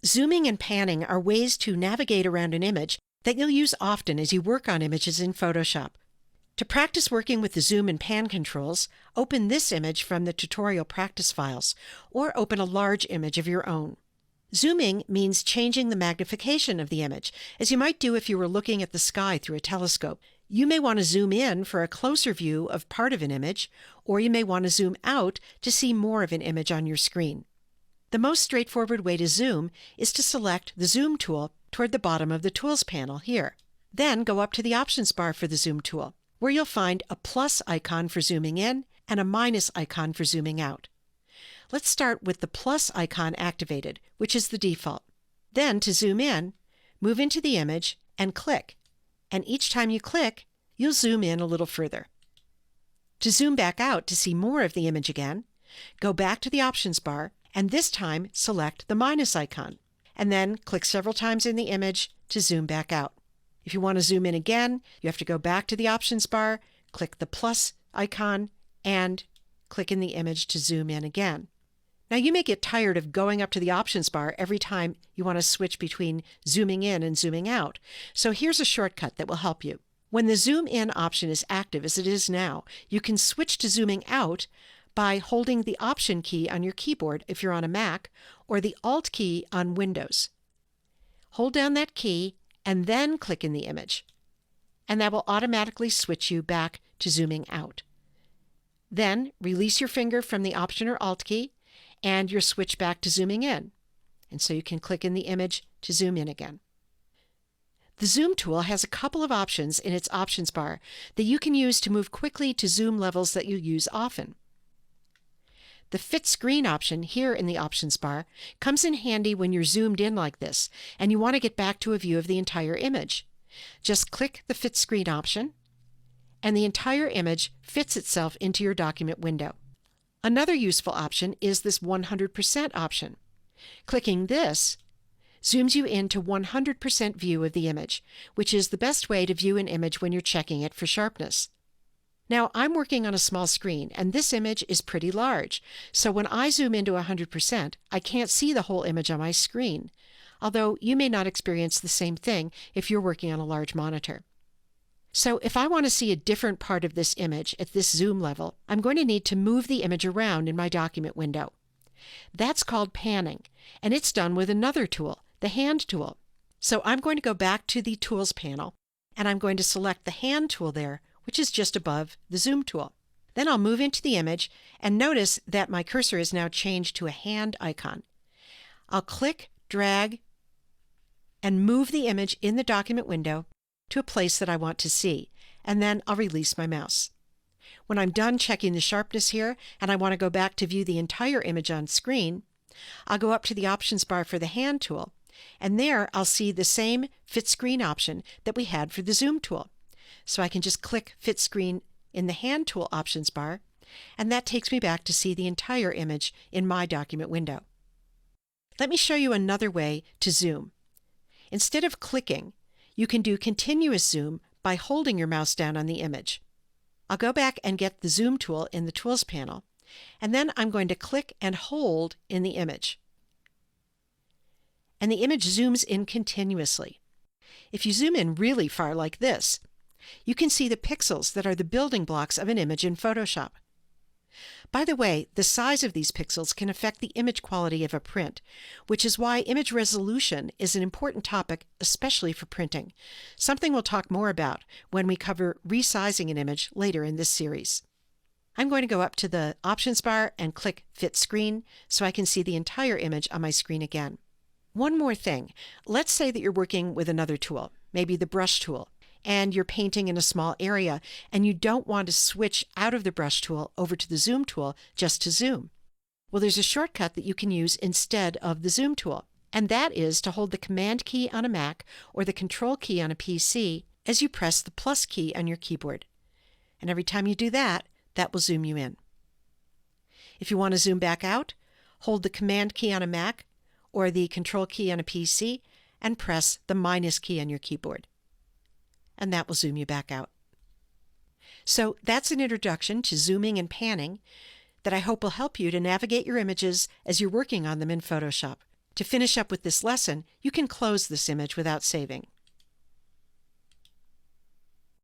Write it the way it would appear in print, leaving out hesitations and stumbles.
Zooming and panning are ways to navigate around an image that you'll use often as you work on images in Photoshop. To practice working with the zoom and pan controls, open this image from the tutorial practice files, or open a large image of your own. Zooming means changing the magnification of the image, as you might do if you were looking at the sky through a telescope. You may want to zoom in for a closer view of part of an image, or you may want to zoom out to see more of an image on your screen. The most straightforward way to zoom is to select the Zoom tool toward the bottom of the Tools panel here. Then go up to the Options bar for the Zoom tool, where you'll find a plus icon for zooming in and a minus icon for zooming out. Let's start with the plus icon activated, which is the default. Then to zoom in, move into the image and click. And each time you click, you'll zoom in a little further. To zoom back out to see more of the image again, go back to the Options bar and this time select the minus icon, and then click several times in the image to zoom back out. If you want to zoom in again, you have to go back to the Options bar, click the plus icon, and click in the image to zoom in again. Now you may get tired of going up to the Options bar every time you want to switch between zooming in and zooming out, so here's a shortcut that will help you. When the zoom in option is active, as it is now, you can switch to zooming out by holding the Option key on your keyboard if you're on a Mac, or the Alt key on Windows. Hold down that key and then click in the image, and that will automatically switch you back to zooming out. Then release your finger from the Option or Alt key, and you're switched back to zooming in, and so you can click in the image to zoom in again. The Zoom tool has a couple of options in its Options bar that you can use to move quickly to zoom levels that you use often. The Fit Screen option here in the Options bar comes in handy when you're zoomed in like this and you want to get back to a view of the entire image. Just click the Fit Screen option, and the entire image fits itself into your document window. Another useful option is this 100% option. Clicking this zooms you into 100% view of the image, which is the best way to view an image when you're checking it for sharpness. Now, I'm working on a small screen, and this image is pretty large, so when I zoom into 100%, I can't see the whole image on my screen, although you may not experience the same thing if you're working on a large monitor. So if I want to see a different part of this image at this zoom level, I'm going to need to move the image around in my document window. That's called panning, and it's done with another tool, the Hand tool. So I'm going to go back to the Tools panel, and I'm going to select the Hand tool there, which is just above the Zoom tool. Then I'll move into the image and notice that my cursor is now changed to a hand icon. I'll click, drag, and move the image in the document window to a place that I want to see, and then I'll release my mouse. When I'm done checking the sharpness here and I want to go back to view the entire image on screen, I'll go up to the Options bar for the Hand tool, and there I'll see the same Fit Screen option that we had for the Zoom tool. So I can just click Fit Screen in the Hand tool Options bar, and that takes me back to see the entire image in my document window. Let me show you another way to zoom. Instead of clicking, you can do continuous zoom by holding your mouse down on the image. I'll go back and get the Zoom tool in the Tools panel, and then I'm going to click and hold in the image. And the image zooms in continuously. If you zoom in really far like this, you can see the pixels that are the building blocks of an image in Photoshop. By the way, the size of these pixels can affect the image quality of a print, which is why image resolution is an important topic, especially for printing, something we'll talk more about when we cover resizing an image later in this series. I'm going to go up to the Options bar and click Fit Screen so I can see the entire image on my screen again. One more thing. Let's say that you're working with another tool, maybe the Brush tool, and you're painting in a small area, and you don't want to switch out of the Brush tool over to the Zoom tool just to zoom. Well, there's a shortcut that you can use instead of the Zoom tool, and that is to hold the Command key on a Mac or the Control key on a PC as you press the plus key on your keyboard. And every time you do that, that will zoom you in. If you want to zoom back out, hold the Command key on a Mac or the Control key on a PC and press the minus key on your keyboard, and that will zoom you back out. So that's an introduction to zooming and panning that I hope will help you to navigate your images as you're working on them in Photoshop. To finish up with this lesson, you can close this image without saving.